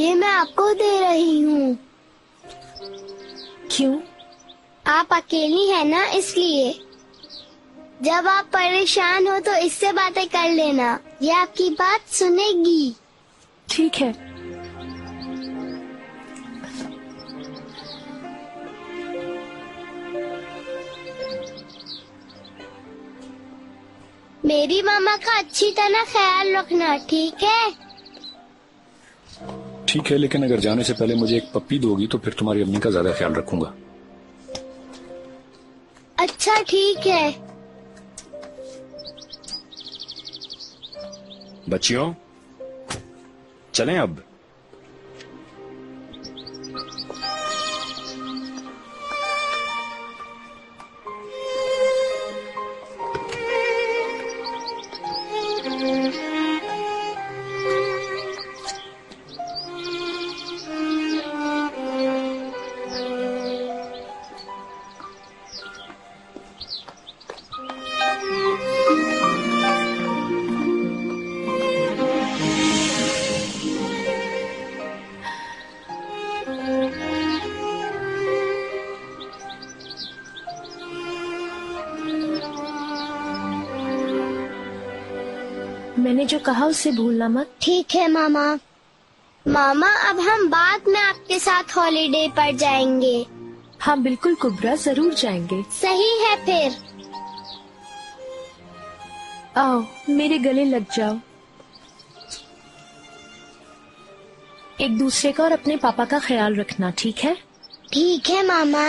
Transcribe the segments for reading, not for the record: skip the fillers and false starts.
ये मैं आपको दे रही हूँ। क्यों? आप अकेली है ना, इसलिए। जब आप परेशान हो तो इससे बातें कर लेना, ये आपकी बात सुनेगी। ठीक है। मेरी मामा का अच्छी तरह ख्याल रखना, ठीक है? ठीक है, लेकिन अगर जाने से पहले मुझे एक पप्पी दोगी तो फिर तुम्हारी अम्मी का ज्यादा ख्याल रखूंगा। अच्छा ठीक है। बच्चियों, चलें अब। मैंने जो कहा उसे भूलना मत। ठीक है मामा। मामा, अब हम बाद में आपके साथ हॉलिडे पर जाएंगे। हाँ बिल्कुल कुबरा, जरूर जाएंगे। सही है फिर। आओ मेरे गले लग जाओ। एक दूसरे का और अपने पापा का ख्याल रखना, ठीक है? ठीक है मामा।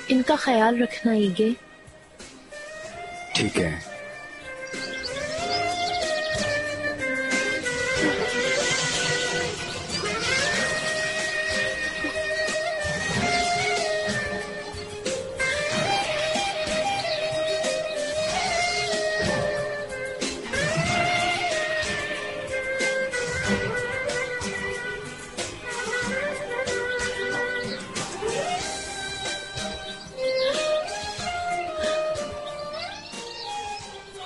इनका ख्याल रखना ईगे। ठीक है।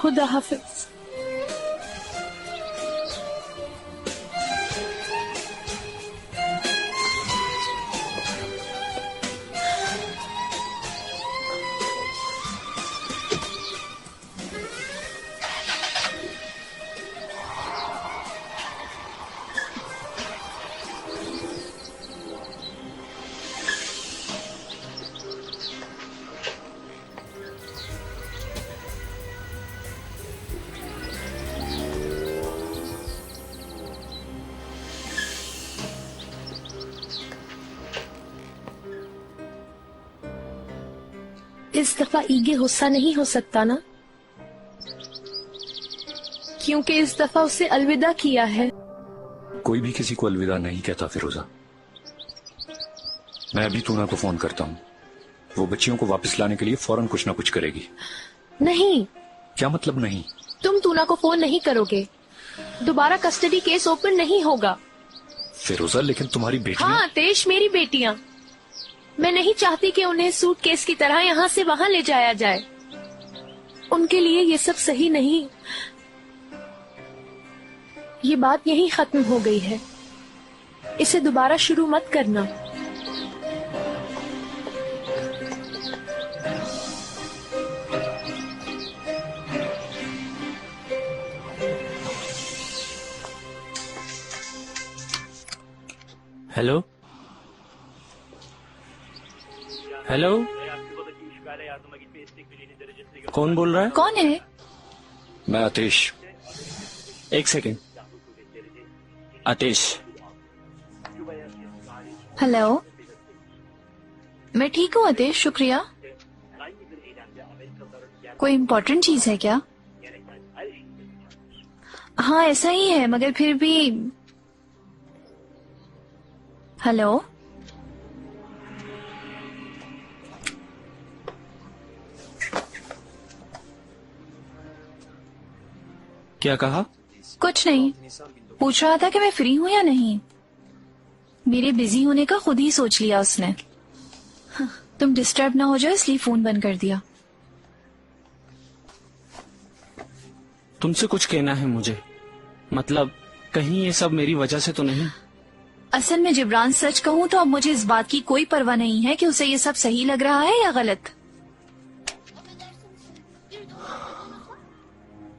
खुदा हाफिज। इस दफा ईगे गुस्सा नहीं हो सकता ना, क्योंकि इस दफा उसे अलविदा किया है। कोई भी किसी को अलविदा नहीं कहता फिरोजा। मैं अभी टूना को फोन करता हूँ, वो बच्चियों को वापस लाने के लिए फौरन कुछ ना कुछ करेगी। नहीं। क्या मतलब नहीं? तुम टूना को फोन नहीं करोगे, दोबारा कस्टडी केस ओपन नहीं होगा। फिरोजा, लेकिन तुम्हारी बेटी। हाँ तेज, मेरी बेटियां। मैं नहीं चाहती कि उन्हें सूटकेस की तरह यहाँ से वहाँ ले जाया जाए। उनके लिए ये सब सही नहीं। ये बात यहीं खत्म हो गई है, इसे दोबारा शुरू मत करना। हेलो हेलो, कौन बोल रहा है? कौन है? मैं आतिश। एक सेकेंड। आतिश। हेलो, मैं ठीक हूँ आतिश, शुक्रिया। कोई इम्पोर्टेंट चीज है क्या? हाँ ऐसा ही है, मगर फिर भी हेलो। क्या कहा? कुछ नहीं, पूछ रहा था कि मैं फ्री हूँ या नहीं। मेरे बिजी होने का खुद ही सोच लिया उसने। तुम डिस्टर्ब ना हो जाओ इसलिए फोन बंद कर दिया। तुमसे कुछ कहना है मुझे, मतलब कहीं ये सब मेरी वजह से तो नहीं? असल में जिब्रान, सच कहूँ तो अब मुझे इस बात की कोई परवाह नहीं है कि उसे ये सब सही लग रहा है या गलत।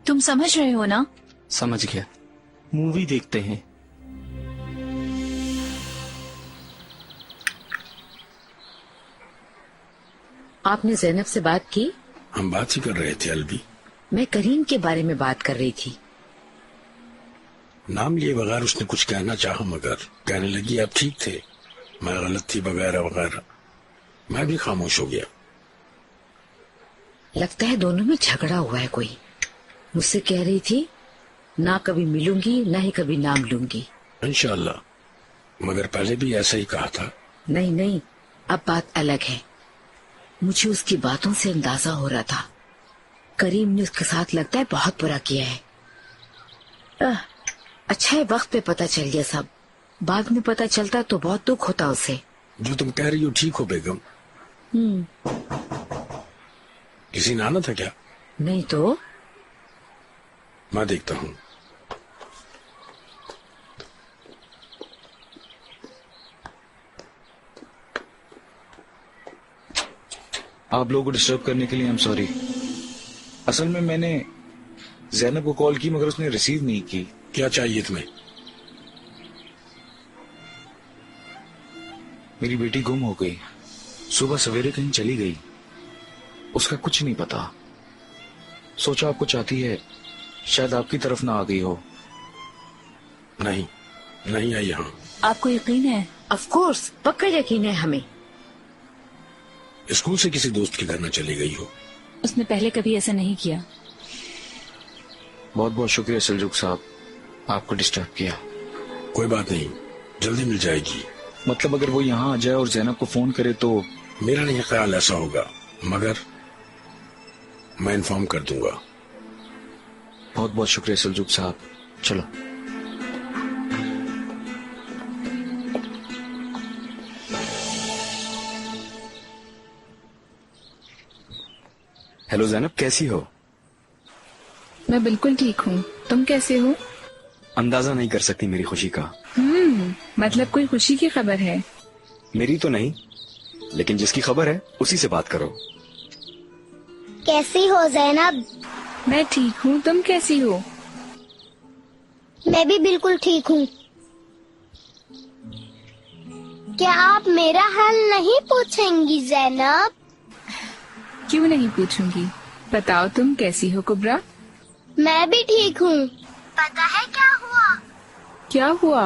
तुम समझ रहे हो ना? समझ गया। मूवी देखते हैं। आपने जैनब से बात की? हम बात ही कर रहे थे अलवी। मैं करीम के बारे में बात कर रही थी। नाम लिए बगैर उसने कुछ कहना चाहा, मगर कहने लगी आप ठीक थे, मैं गलत थी, वगैरह वगैरह। मैं भी खामोश हो गया। लगता है दोनों में झगड़ा हुआ है कोई। मुझसे कह रही थी ना कभी मिलूंगी ना ही कभी नाम लूंगी। इंशाअल्लाह, मगर पहले भी ऐसा ही कहा था। नहीं नहीं, अब बात अलग है। मुझे उसकी बातों से अंदाजा हो रहा था करीम ने उसके साथ लगता है बहुत बुरा किया है। अच्छा है वक्त पे पता चल गया सब। बाद में पता चलता तो बहुत दुख होता उसे। जो तुम कह रही हो ठीक हो बेगम। किसी ने आना था क्या? नहीं तो। मैं देखता हूँ। आप लोगों को डिस्टर्ब करने के लिए आई एम सॉरी। असल में मैंने जैनब को कॉल की मगर उसने रिसीव नहीं की। क्या चाहिए तुम्हें? मेरी बेटी गुम हो गई, सुबह सवेरे कहीं चली गई, उसका कुछ नहीं पता। सोचा आपको चाहती है, शायद आपकी तरफ ना आ गई हो। नहीं, नहीं आई यहाँ। आपको यकीन है? ऑफ कोर्स, पक्का यकीन है हमें। स्कूल से किसी दोस्त के घर न चली गई हो। उसने पहले कभी ऐसा नहीं किया। बहुत बहुत शुक्रिया सलजुक साहब, आपको डिस्टर्ब किया। कोई बात नहीं, जल्दी मिल जाएगी। मतलब अगर वो यहाँ आ जाए और जैनब को फोन करे तो? मेरा नहीं ख्याल ऐसा होगा, मगर मैं इन्फॉर्म कर दूंगा। बहुत बहुत शुक्रिया सलजुक साहब, चलो। हेलो जैनब, कैसी हो? मैं बिल्कुल ठीक हूँ, तुम कैसे हो? अंदाजा नहीं कर सकती मेरी खुशी का। मतलब कोई खुशी की खबर है? मेरी तो नहीं, लेकिन जिसकी खबर है उसी से बात करो। कैसी हो जैनब? मैं ठीक हूँ, तुम कैसी हो? मैं भी बिल्कुल ठीक हूँ। क्या आप मेरा हाल नहीं पूछेंगी जैनब? क्यों नहीं पूछूंगी, बताओ तुम कैसी हो कुबरा? मैं भी ठीक हूँ। पता है क्या हुआ? क्या हुआ?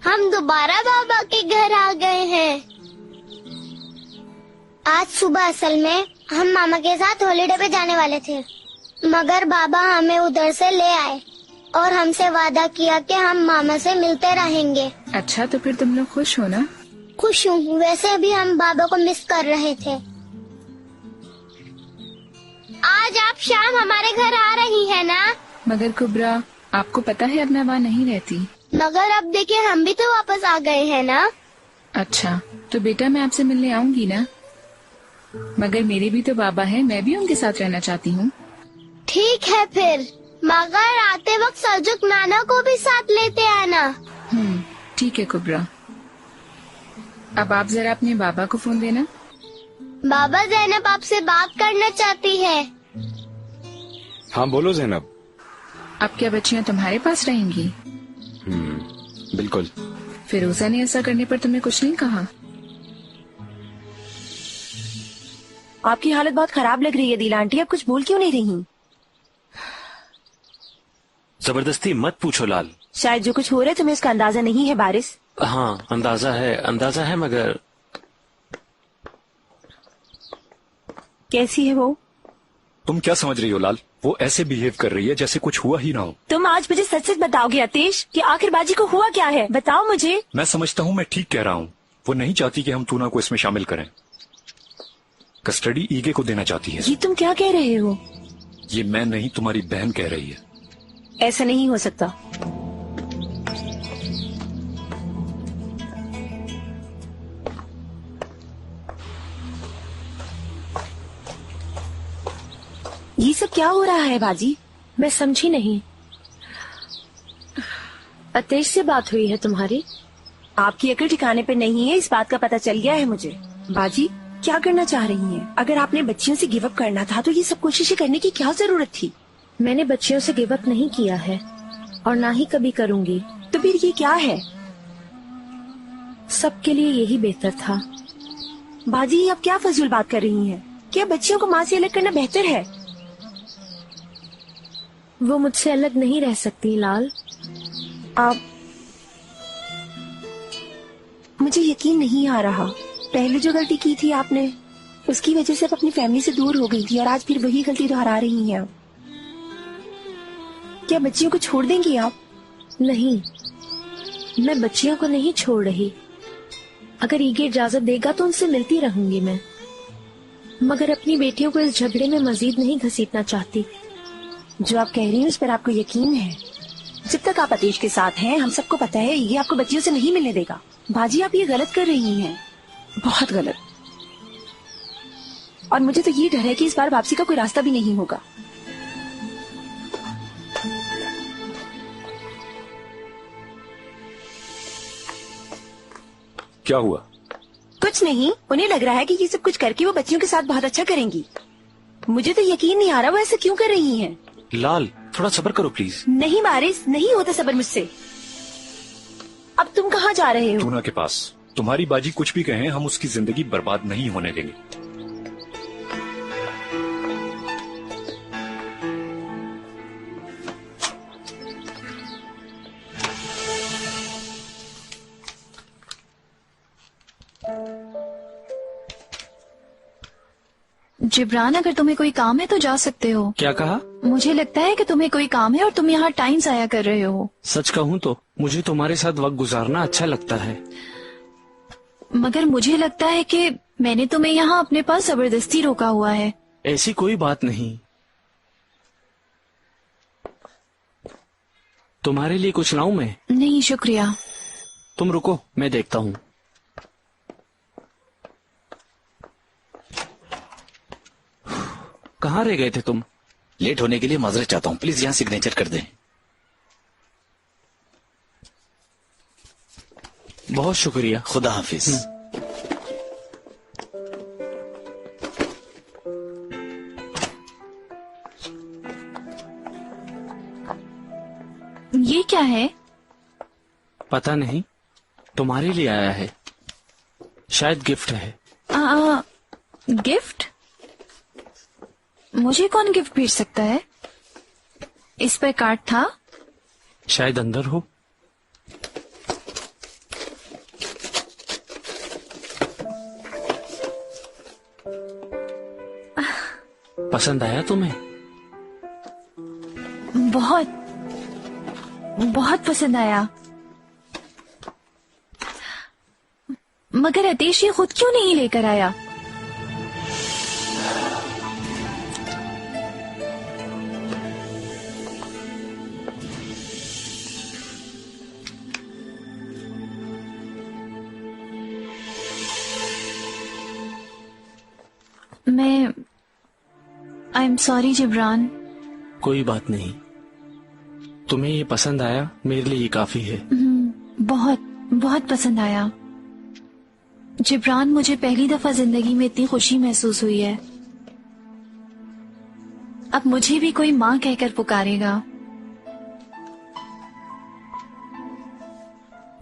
हम दोबारा बाबा के घर आ गए हैं। आज सुबह असल में हम मामा के साथ हॉलिडे पे जाने वाले थे, मगर बाबा हमें उधर से ले आए और हमसे वादा किया कि हम मामा से मिलते रहेंगे। अच्छा, तो फिर तुम लोग खुश हो ना? खुश हूँ, वैसे भी हम बाबा को मिस कर रहे थे। आज आप शाम हमारे घर आ रही है ना? मगर कुबरा, आपको पता है अब मैं वहाँ नहीं रहती। मगर अब देखिए हम भी तो वापस आ गए हैं ना। अच्छा, तो बेटा मैं आपसे मिलने आऊंगी ना, मगर मेरे भी तो बाबा हैं, मैं भी उनके साथ रहना चाहती हूँ। ठीक है फिर, मगर आते वक्त सलजुक नाना को भी साथ लेते आना। ठीक है कुबरा। अब आप जरा अपने बाबा को फोन देना। बाबा, जैनब आपसे बात करना चाहती है। हाँ बोलो जैनब। अब क्या बच्चियाँ तुम्हारे पास रहेंगी? बिल्कुल। फिरोजा ने ऐसा करने पर तुमने कुछ नहीं कहा? आपकी हालत बहुत खराब लग रही है दिला आंटी, आप कुछ बोल क्यों नहीं रही? जबरदस्ती मत पूछो लाल। शायद जो कुछ हो रहा है तुम्हें उसका अंदाजा नहीं है बारिश। हाँ, अंदाजा है मगर। कैसी है वो? तुम क्या समझ रही हो लाल? वो ऐसे बिहेव कर रही है जैसे कुछ हुआ ही ना हो। तुम आज मुझे सच सच बताओगे अतीश कि आखिर बाजी को हुआ क्या है? बताओ मुझे। मैं समझता हूँ मैं ठीक कह रहा हूँ। वो नहीं चाहती कि हम टूना को इसमें शामिल करें। कस्टडी ईगे को देना चाहती है। ये तुम क्या कह रहे हो? ये मैं नहीं, तुम्हारी बहन कह रही है। ऐसा नहीं हो सकता। ये सब क्या हो रहा है बाजी? मैं समझी नहीं। अतेश से बात हुई है तुम्हारी? आपकी अकल ठिकाने पे नहीं है, इस बात का पता चल गया है मुझे। बाजी क्या करना चाह रही हैं? अगर आपने बच्चियों से गिव अप करना था तो ये सब कोशिशें करने की क्या जरूरत थी? मैंने बच्चियों से गिव अप नहीं किया है और ना ही कभी करूंगी। तो फिर ये क्या है? सबके लिए यही बेहतर था। बाजी आप क्या फजूल बात कर रही हैं? क्या बच्चियों को माँ से अलग करना बेहतर है? वो मुझसे अलग नहीं रह सकती लाल। आप, मुझे यकीन नहीं आ रहा। पहले जो गलती की थी आपने, उसकी वजह से आप अपनी फैमिली से दूर हो गई थी और आज फिर वही गलती दोहरा रही हैं आप। क्या बच्चियों को छोड़ देंगी आप? नहीं, मैं बच्चियों को नहीं छोड़ रही। अगर ईगे इजाजत देगा तो उनसे मिलती रहूंगी मैं, मगर अपनी बेटियों को इस झगड़े में मजीद नहीं घसीटना चाहती। जो आप कह रही हैं उस पर आपको यकीन है? जब तक आप अतीश के साथ हैं हम सबको पता है ये आपको बच्चियों से नहीं मिलने देगा। बाजी आप ये गलत कर रही हैं, बहुत गलत। और मुझे तो ये डर है कि इस बार वापसी का कोई रास्ता भी नहीं होगा। क्या हुआ? कुछ नहीं, उन्हें लग रहा है कि ये सब कुछ करके वो बच्चियों के साथ बहुत अच्छा करेंगी। मुझे तो यकीन नहीं आ रहा वो ऐसा क्यों कर रही हैं। लाल थोड़ा सब्र करो प्लीज। नहीं बारिश, नहीं होता सब्र मुझसे। अब तुम कहाँ जा रहे हो? टूना के पास। तुम्हारी बाजी कुछ भी कहें, हम उसकी जिंदगी बर्बाद नहीं होने देंगे। जिब्रान, अगर तुम्हें कोई काम है तो जा सकते हो। क्या कहा? मुझे लगता है कि तुम्हें कोई काम है और तुम यहाँ टाइम जाया कर रहे हो। सच कहूँ तो मुझे तुम्हारे साथ वक्त गुजारना अच्छा लगता है, मगर मुझे लगता है कि मैंने तुम्हें यहाँ अपने पास जबरदस्ती रोका हुआ है। ऐसी कोई बात नहीं। तुम्हारे लिए कुछ लाऊं मैं? नहीं शुक्रिया। तुम रुको, मैं देखता हूँ। कहाँ रह गए थे तुम? लेट होने के लिए माजरत चाहता हूँ, प्लीज यहाँ सिग्नेचर कर दें। बहुत शुक्रिया। खुदा हाफिज। ये क्या है? पता नहीं, तुम्हारे लिए आया है, शायद गिफ्ट है। गिफ्ट? मुझे कौन गिफ्ट भेज सकता है? इस पर कार्ड था। शायद अंदर हो। पसंद आया तुम्हें? बहुत बहुत पसंद आया। मगर अतीश ये खुद क्यों नहीं लेकर आया? I am sorry Jibran. कोई बात नहीं, तुम्हें ये पसंद आया, मेरे लिए ये काफी है। बहुत बहुत पसंद आया जिब्रान। मुझे पहली दफा जिंदगी में इतनी खुशी महसूस हुई है। अब मुझे भी कोई माँ कहकर पुकारेगा।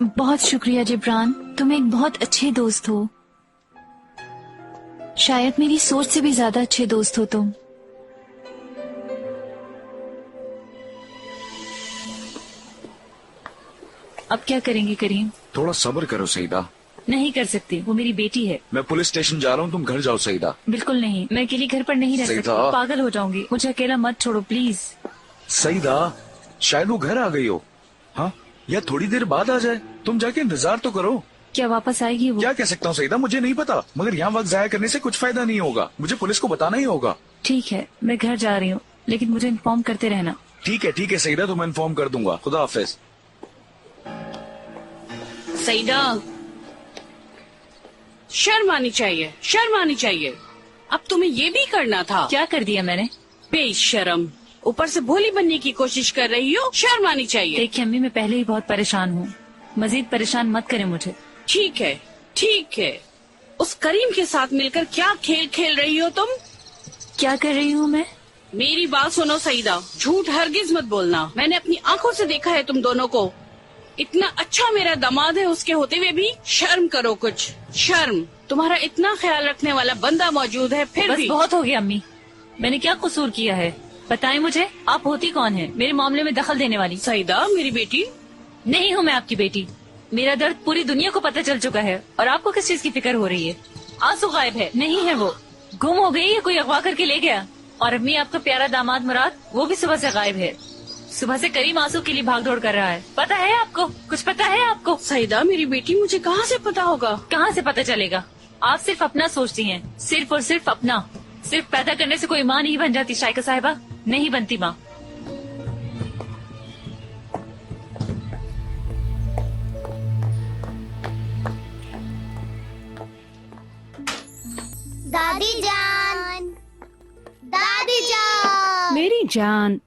बहुत शुक्रिया जिब्रान, तुम एक बहुत अच्छे दोस्त हो। शायद मेरी सोच से भी ज्यादा अच्छे दोस्त हो तुम। अब क्या करेंगे करीम? थोड़ा सब्र करो सईदा, नहीं कर सकती, वो मेरी बेटी है। मैं पुलिस स्टेशन जा रहा हूँ, तुम घर जाओ सईदा। बिल्कुल नहीं, मैं अकेली घर पर नहीं रह सकती, सईदा। पागल हो जाऊंगी। मुझे अकेला मत छोड़ो प्लीज। सईदा, शायद वो घर आ गई हो। हाँ, या थोड़ी देर बाद आ जाए। तुम जाके इंतजार तो करो। क्या वापस आएगी वो? क्या कह सकता हूँ सईदा, मुझे नहीं पता, मगर यहाँ वक्त जाया करने से कुछ फायदा नहीं होगा। मुझे पुलिस को बताना ही होगा। ठीक है, मैं घर जा रही हूँ, लेकिन मुझे इन्फॉर्म करते रहना। ठीक है सईदा, तो मैं इन्फॉर्म कर दूंगा। खुदा हाफिज। सईदा, शर्म आनी चाहिए, शर्म आनी चाहिए। अब तुम्हें ये भी करना था। क्या कर दिया मैंने? बेशर्म, ऊपर से भोली बनने की कोशिश कर रही हो। शर्म आनी चाहिए। देखिए अम्मी, मैं पहले ही बहुत परेशान हूँ, मजीद परेशान मत करें मुझे। ठीक है, ठीक है। उस करीम के साथ मिलकर क्या खेल खेल रही हो तुम? क्या कर रही हूँ मैं? मेरी बात सुनो सईदा, झूठ हरगिज मत बोलना। मैंने अपनी आंखों से देखा है तुम दोनों को। इतना अच्छा मेरा दामाद है, उसके होते हुए भी शर्म करो कुछ। शर्म। तुम्हारा इतना ख्याल रखने वाला बंदा मौजूद है, फिर बस भी। बहुत हो गया अम्मी, मैंने क्या कसूर किया है? बताएं मुझे, आप होती कौन है मेरे मामले में दखल देने वाली? सईदा मेरी बेटी। नहीं हूँ मैं आपकी बेटी। मेरा दर्द पूरी दुनिया को पता चल चुका है, और आपको किस चीज की फिक्र हो रही है? आंसू गायब है। नहीं है, वो गुम हो गई है, कोई अगवा करके ले गया। और अम्मी, आपका प्यारा दामाद मुराद, वो भी सुबह से गायब है। सुबह से करीम आंसू के लिए भाग दौड़ कर रहा है। पता है आपको? कुछ पता है आपको? सईदा मेरी बेटी, मुझे कहाँ से पता होगा? कहाँ से पता चलेगा? आप सिर्फ अपना सोचती हैं, सिर्फ और सिर्फ अपना। सिर्फ पैदा करने से कोई माँ नहीं बन जाती शाइका साहिबा, नहीं बनती माँ। दादी जान, दादी जान। मेरी जान।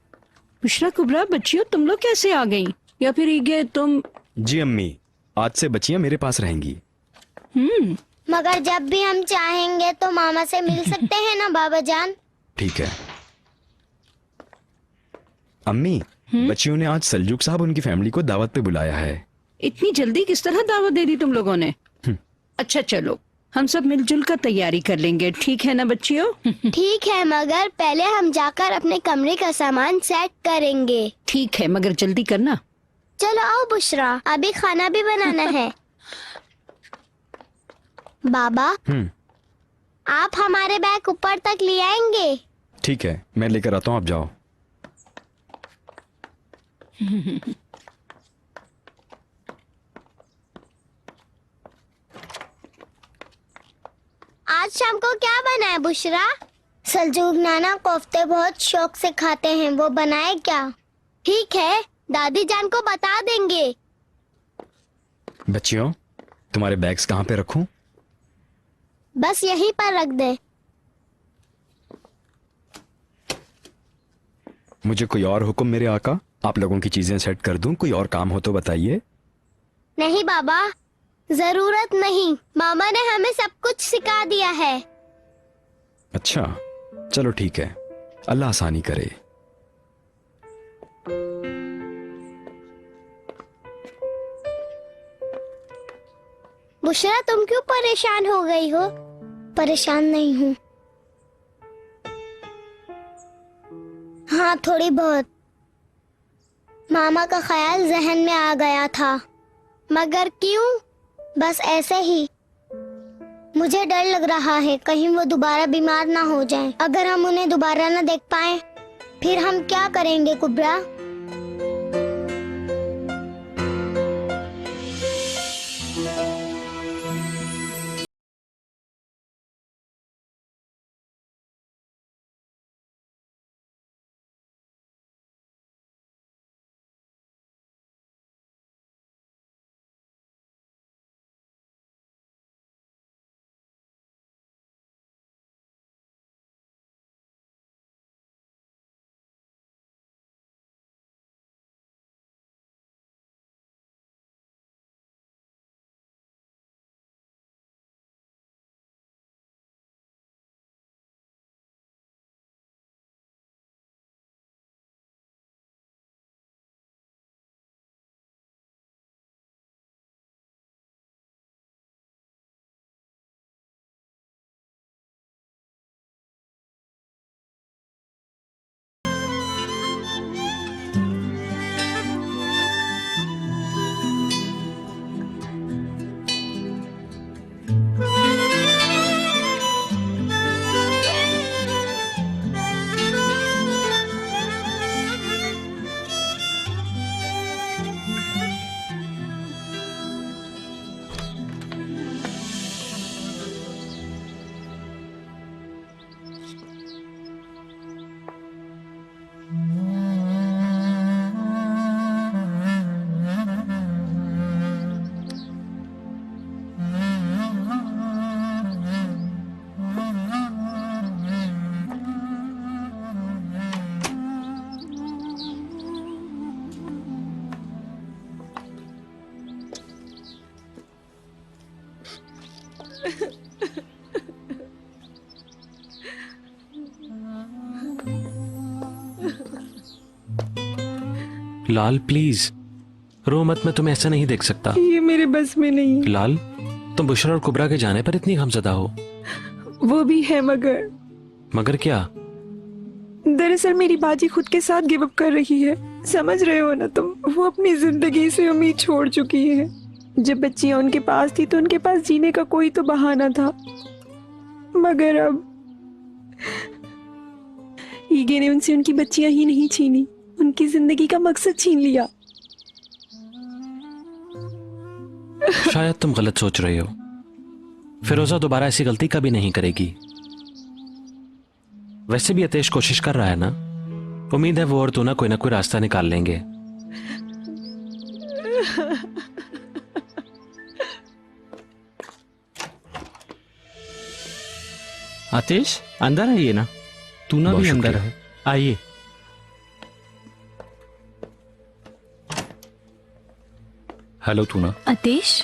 बुशरा, कुबरा, बच्चियों तुम लोग कैसे आ गई? या फिर ईगे तुम? जी अम्मी, आज से बच्चियां मेरे पास रहेंगी। मगर जब भी हम चाहेंगे तो मामा से मिल सकते हैं ना बाबा जान? ठीक है अम्मी, बच्चियों ने आज सल्जूक साहब उनकी फैमिली को दावत पे बुलाया है। इतनी जल्दी किस तरह दावत दे दी तुम लोगों ने? अच्छा चलो, हम सब मिलजुल कर तैयारी कर लेंगे, ठीक है ना बच्चियों? ठीक है, मगर पहले हम जाकर अपने कमरे का सामान सेट करेंगे। ठीक है, मगर जल्दी करना। चलो आओ बुशरा, अभी खाना भी बनाना है। बाबा, आप हमारे बैग ऊपर तक ले आएंगे? ठीक है, मैं लेकर आता हूँ, आप जाओ। आज शाम को क्या बना है बुशरा? सल्जूक नाना कोफ्ते बहुत शौक से खाते हैं, वो बनाए क्या? ठीक है, दादी जान को बता देंगे। बच्चियों, तुम्हारे बैग्स कहाँ पे रखूं? बस यहीं पर रख दे। मुझे कोई और हुक्म मेरे आका? आप लोगों की चीजें सेट कर दूं? कोई और काम हो तो बताइए। नहीं बाबा, जरूरत नहीं, मामा ने हमें सब कुछ सिखा दिया है। अच्छा चलो ठीक है, अल्लाह आसानी करे। बुशरा, तुम क्यों परेशान हो गई हो? परेशान नहीं हूँ। हाँ, थोड़ी बहुत। मामा का ख्याल जहन में आ गया था, मगर क्यों? बस ऐसे ही। मुझे डर लग रहा है कहीं वो दोबारा बीमार ना हो जाएं। अगर हम उन्हें दोबारा ना देख पाएं, फिर हम क्या करेंगे कुबरा? लाल प्लीज रो मत, मैं तुम्हें ऐसा नहीं देख सकता। ये मेरे बस में नहीं। लाल, तुम बुशरा और कुबरा के जाने पर इतनी गमज़दा हो। वो भी है मगर क्या? दरअसल मेरी बाजी खुद के साथ गिव अप कर रही है, समझ रहे हो ना तुम। वो अपनी जिंदगी से उम्मीद छोड़ चुकी है। जब बच्चियां उनके पास थी तो उनके पास जीने का कोई तो बहाना था, मगर अब ईगे ने उनसे उनकी बच्चियां ही नहीं छीनी, उनकी जिंदगी का मकसद छीन लिया। शायद तुम गलत सोच रहे हो। फिरोजा दोबारा ऐसी गलती कभी नहीं करेगी। वैसे भी अतेश कोशिश कर रहा है ना, उम्मीद है वो और तू ना कोई रास्ता निकाल लेंगे। आतिश अंदर आइए ना, तू ना भी अंदर है, आइए। हेलो तूना। अतेश,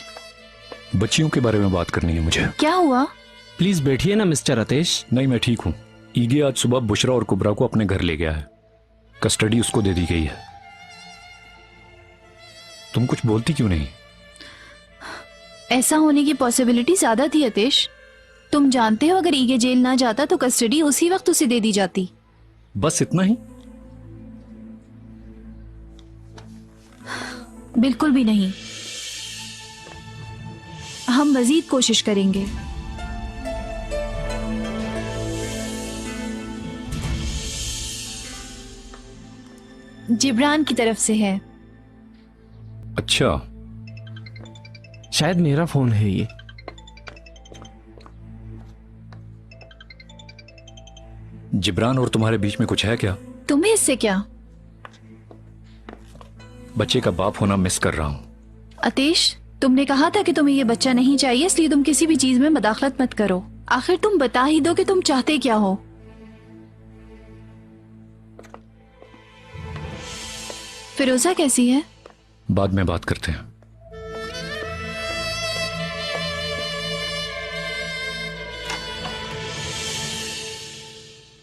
बच्चियों के बारे में बात करनी है मुझे। क्या हुआ? प्लीज बैठिए ना मिस्टर अतेश। नहीं, मैं ठीक हूँ। ईगे आज सुबह बुशरा और कुबरा को अपने घर ले गया है। कस्टडी उसको दे दी गई है। तुम कुछ बोलती क्यों नहीं? ऐसा होने की पॉसिबिलिटी ज्यादा थी अतेश। तुम जानते हो अगर ईगे जेल ना जाता तो कस्टडी उसी वक्त उसे दे दी जाती। बस इतना ही? बिल्कुल भी नहीं, हम मजीद कोशिश करेंगे। जिब्रान की तरफ से है। अच्छा, शायद मेरा फोन है ये। जिब्रान और तुम्हारे बीच में कुछ है क्या? तुम्हें इससे क्या? बच्चे का बाप होना मिस कर रहा हूं। अतेश, तुमने कहा था कि तुम्हें ये बच्चा नहीं चाहिए, इसलिए तुम किसी भी चीज में मदाखलत मत करो। आखिर तुम बता ही दो कि तुम चाहते क्या हो। फिरोजा कैसी है? बाद में बात करते हैं।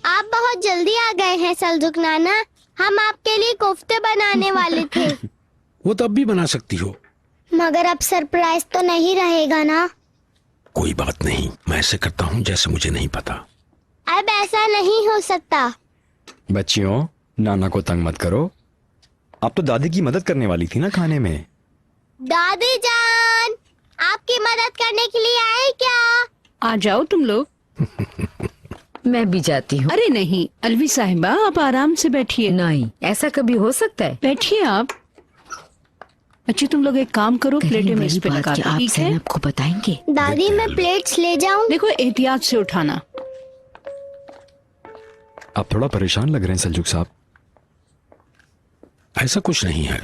आप बहुत जल्दी आ गए हैं सल्जुक नाना। हम आपके लिए कोफ्ते बनाने वाले थे। वो तब भी बना सकती हो। मगर अब सरप्राइज तो नहीं रहेगा ना? कोई बात नहीं, मैं ऐसे करता हूँ जैसे मुझे नहीं पता। अब ऐसा नहीं हो सकता। बच्चियों, नाना को तंग मत करो। आप तो दादी की मदद करने वाली थी ना खाने में। दादी जान, आपकी मदद करने के लिए आए क्या? आ जाओ तुम लोग। मैं भी जाती हूँ। अरे नहीं अलवी साहिबा, आप आराम से बैठिए। नहीं, ऐसा कभी हो सकता है? बैठिए आप। अच्छा तुम लोग एक काम करो, प्लेटें में इस पे लगा दो, ठीक है? आपको बताएंगे। दादी मैं प्लेट्स ले जाऊं? देखो एहतियात से उठाना। आप थोड़ा परेशान लग रहे हैं सल्जुक साहब। ऐसा कुछ नहीं है।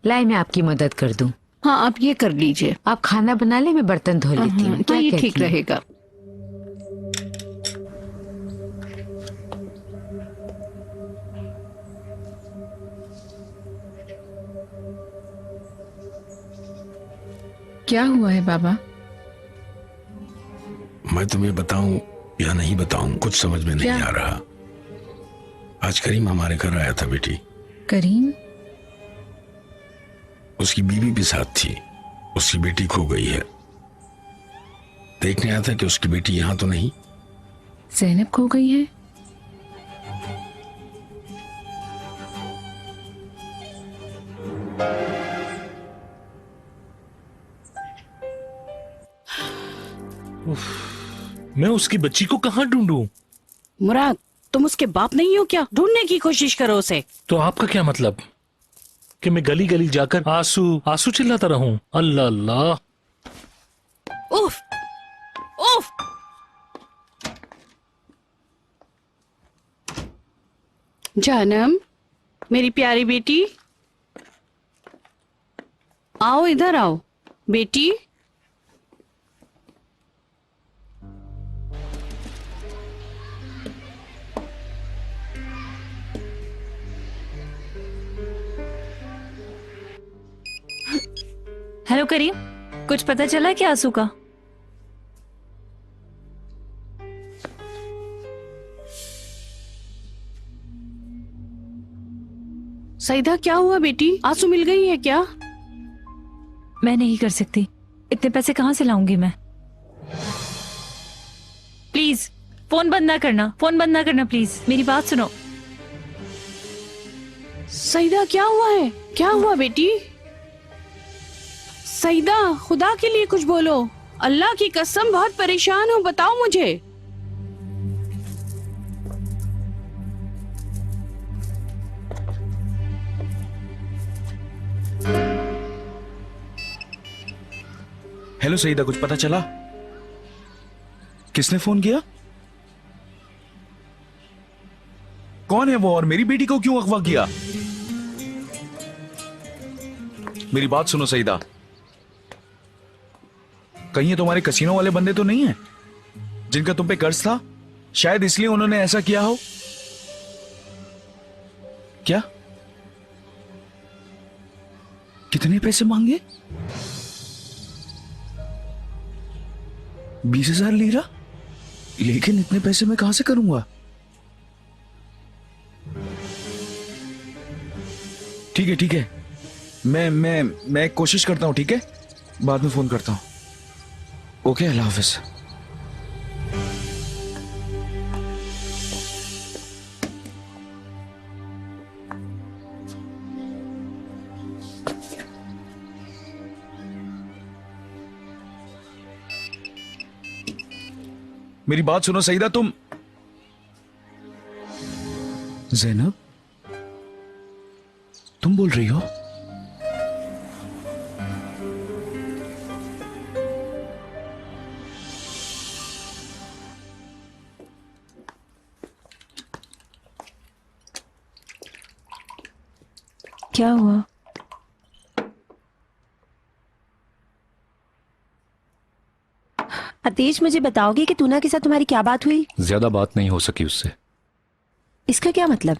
लाई मैं आपकी मदद कर दूं। हाँ आप ये कर लीजिए। आप खाना बना ले, मैं बर्तन धो लेती हूँ। तो ये ठीक रहेगा। क्या हुआ है बाबा? मैं तुम्हें बताऊं या नहीं बताऊं, कुछ समझ में नहीं आ रहा। आज करीम हमारे घर आया था बेटी। करीम? उसकी बीवी भी साथ थी। उसकी बेटी खो गई है। देखने आया था कि उसकी बेटी यहाँ तो नहीं। ज़ैनब खो गई है? मैं उसकी बच्ची को कहाँ ढूंढूं? मुराद, तुम उसके बाप नहीं हो क्या? ढूंढने की कोशिश करो उसे। तो आपका क्या मतलब कि मैं गली गली जाकर आंसू आंसू चिल्लाता रहूं? अल्लाह अल्लाह। उफ, उफ। जानम, मेरी प्यारी बेटी, आओ इधर आओ बेटी। हेलो करीम, कुछ पता चला क्या आंसू का? सईदा क्या हुआ बेटी, आंसू मिल गई है क्या? मैं नहीं कर सकती, इतने पैसे कहाँ से लाऊंगी मैं। प्लीज फोन बंद ना करना, फोन बंद ना करना प्लीज, मेरी बात सुनो। सईदा क्या हुआ है, क्या हुआ बेटी? सईदा खुदा के लिए कुछ बोलो, अल्लाह की कसम बहुत परेशान हूँ, बताओ मुझे। हेलो सईदा, कुछ पता चला? किसने फोन किया? कौन है वो और मेरी बेटी को क्यों अगवा किया? मेरी बात सुनो सईदा, कहीं ये तुम्हारे कसीनो वाले बंदे तो नहीं है जिनका तुम पे कर्ज था? शायद इसलिए उन्होंने ऐसा किया हो। क्या? कितने पैसे मांगे? 20,000 लीरा? लेकिन इतने पैसे मैं कहां से करूंगा? ठीक है, मैं कोशिश करता हूं, ठीक है? बाद में फोन करता हूं। ओके, अल्लाह हाफिज। मेरी बात सुनो सईदा, तुम ज़ैनब, तुम बोल रही हो? क्या हुआ? आतिश, मुझे बताओगे कि तूना के साथ तुम्हारी क्या बात हुई? ज्यादा बात नहीं हो सकी उससे। इसका क्या मतलब?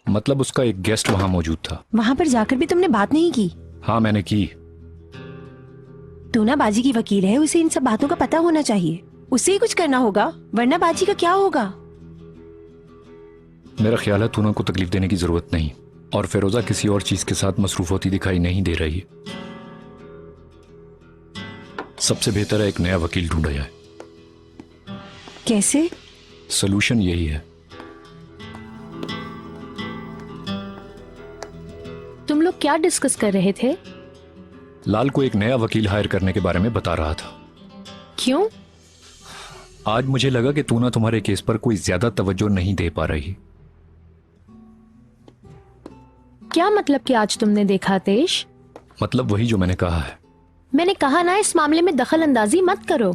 मतलब उसका एक गेस्ट वहां मौजूद था। वहां पर जाकर भी तुमने बात नहीं की? हाँ, मैंने की। तूना बाजी की वकील है, उसे इन सब बातों का पता होना चाहिए। उसे ही कुछ करना होगा, वरना बाजी का क्या होगा? मेरा ख्याल है तूना को तकलीफ देने की जरूरत नहीं, और फिरोजा किसी और चीज के साथ मसरूफ होती दिखाई नहीं दे रही है। सबसे बेहतर है एक नया वकील ढूंढा जाए। कैसे? सोल्यूशन यही है। तुम लोग क्या डिस्कस कर रहे थे? लाल को एक नया वकील हायर करने के बारे में बता रहा था। क्यों? आज मुझे लगा कि तूना तुम्हारे केस पर कोई ज्यादा तवज्जो नहीं दे पा रही। क्या मतलब कि आज तुमने देखा आतिश? मतलब वही जो मैंने कहा है। मैंने कहा ना, इस मामले में दखल अंदाजी मत करो।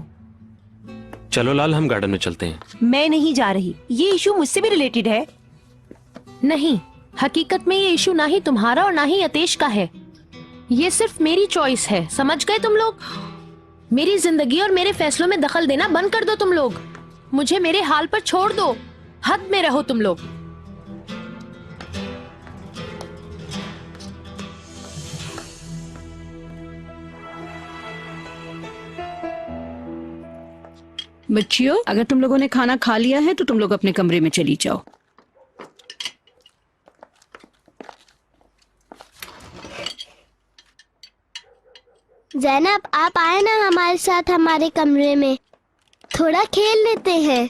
चलो लाल, हम गार्डन में चलते हैं। मैं नहीं जा रही, ये इशू मुझसे भी रिलेटेड है। नहीं, हकीकत में ये इशू ना ही तुम्हारा और ना ही आतिश का है, ये सिर्फ मेरी चॉइस है। समझ गए तुम लोग? मेरी जिंदगी और मेरे फैसलों में दखल देना बंद कर दो तुम लोग। मुझे मेरे हाल पर छोड़ दो, हद में रहो तुम लोग। बच्चियों, अगर तुम लोगों ने खाना खा लिया है तो तुम लोग अपने कमरे में चली जाओ। ज़ैनब, आप आए ना हमारे साथ हमारे कमरे में, थोड़ा खेल लेते हैं।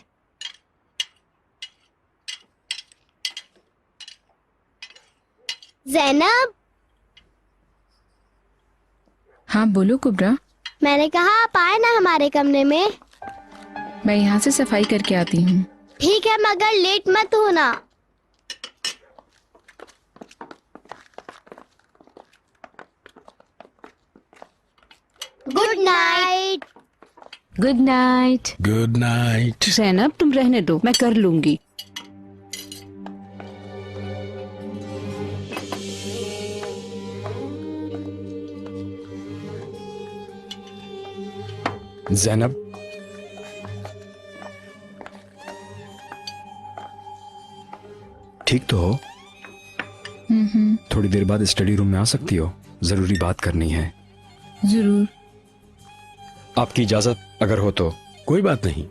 ज़ैनब। हाँ बोलो कुबरा। मैंने कहा आप आए ना हमारे कमरे में। मैं यहाँ से सफाई करके आती हूँ। ठीक है, मगर लेट मत होना। Good night. Good night. Good night. Zainab, तुम रहने दो, मैं कर लूंगी। ज़ैनब, ठीक तो हो? थोड़ी देर बाद स्टडी रूम में आ सकती हो, जरूरी बात करनी है। जरूर। आपकी इजाजत अगर हो तो। कोई बात नहीं।